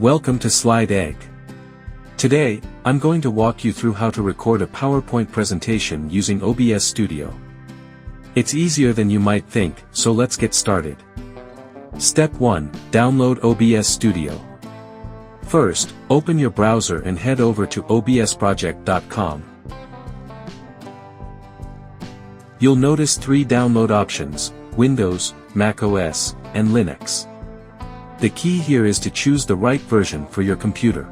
Welcome to Slide Egg. Today, I'm going to walk you through how to record a PowerPoint presentation using OBS Studio. It's easier than you might think, so let's get started. Step 1. Download OBS Studio. First, open your browser and head over to obsproject.com. You'll notice 3 download options: Windows, Mac OS, and Linux. The key here is to choose the right version for your computer.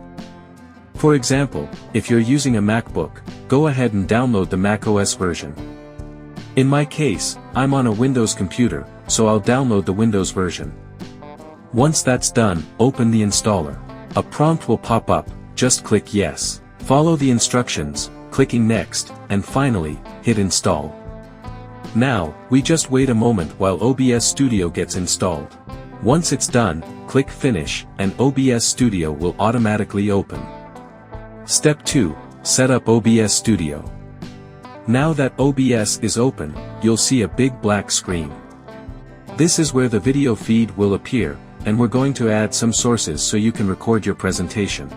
For example, if you're using a MacBook, go ahead and download the Mac OS version. In my case, I'm on a Windows computer, so I'll download the Windows version. Once that's done, open the installer. A prompt will pop up, just click Yes. Follow the instructions, clicking Next, and finally, hit Install. Now, we just wait a moment while OBS Studio gets installed. Once it's done, click Finish, and OBS Studio will automatically open. Step 2. Set up OBS Studio. Now that OBS is open, you'll see a big black screen. This is where the video feed will appear, and we're going to add some sources so you can record your presentation.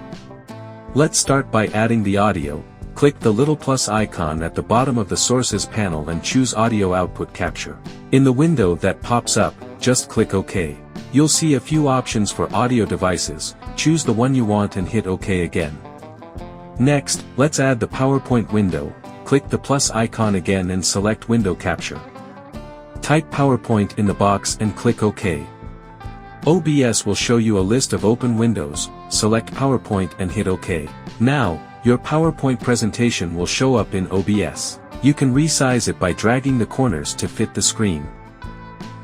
Let's start by adding the audio. Click the little plus icon at the bottom of the Sources panel and choose Audio Output Capture. In the window that pops up, just click OK. You'll see a few options for audio devices. Choose the one you want and hit OK again. Next, let's add the PowerPoint window. Click the plus icon again and select Window Capture. Type PowerPoint in the box and click OK. OBS will show you a list of open windows. Select PowerPoint and hit OK. Now, your PowerPoint presentation will show up in OBS. You can resize it by dragging the corners to fit the screen.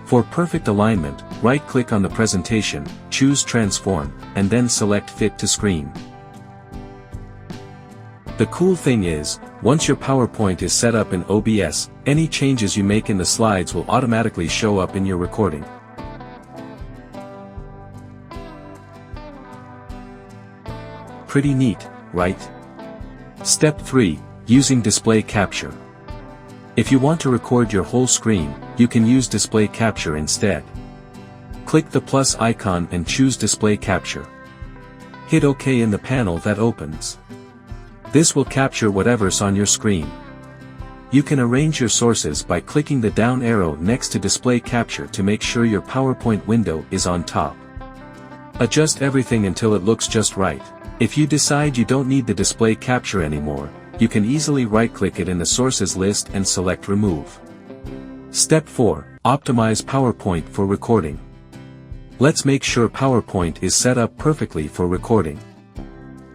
For perfect alignment, right-click on the presentation, choose Transform, and then select Fit to Screen. The cool thing is, once your PowerPoint is set up in OBS, any changes you make in the slides will automatically show up in your recording. Pretty neat, right? Step 3. Using Display Capture. If you want to record your whole screen, you can use Display Capture instead. Click the plus icon and choose Display Capture. Hit OK in the panel that opens. This will capture whatever's on your screen. You can arrange your sources by clicking the down arrow next to Display Capture to make sure your PowerPoint window is on top. Adjust everything until it looks just right. If you decide you don't need the Display Capture anymore, you can easily right-click it in the Sources list and select Remove. Step 4. Optimize PowerPoint for recording. Let's make sure PowerPoint is set up perfectly for recording.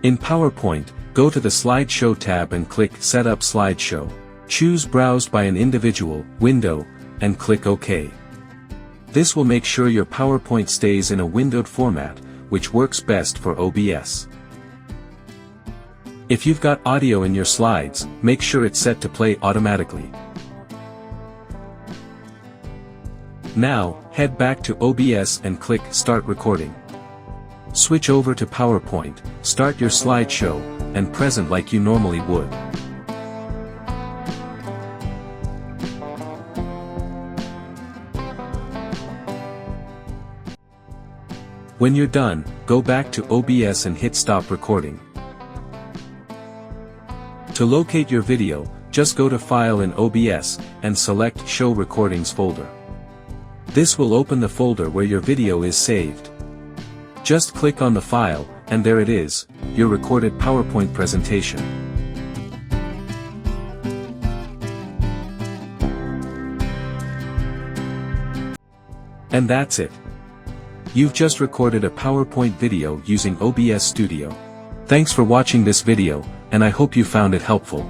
In PowerPoint, go to the Slideshow tab and click Set up Slideshow. Choose Browsed by an Individual window, and click OK. This will make sure your PowerPoint stays in a windowed format, which works best for OBS. If you've got audio in your slides, make sure it's set to play automatically. Now, head back to OBS and click Start Recording. Switch over to PowerPoint, start your slideshow, and present like you normally would. When you're done, go back to OBS and hit Stop Recording. To locate your video, just go to File in OBS, and select Show Recordings folder. This will open the folder where your video is saved. Just click on the file, and there it is, your recorded PowerPoint presentation. And that's it. You've just recorded a PowerPoint video using OBS Studio. Thanks for watching this video, and I hope you found it helpful.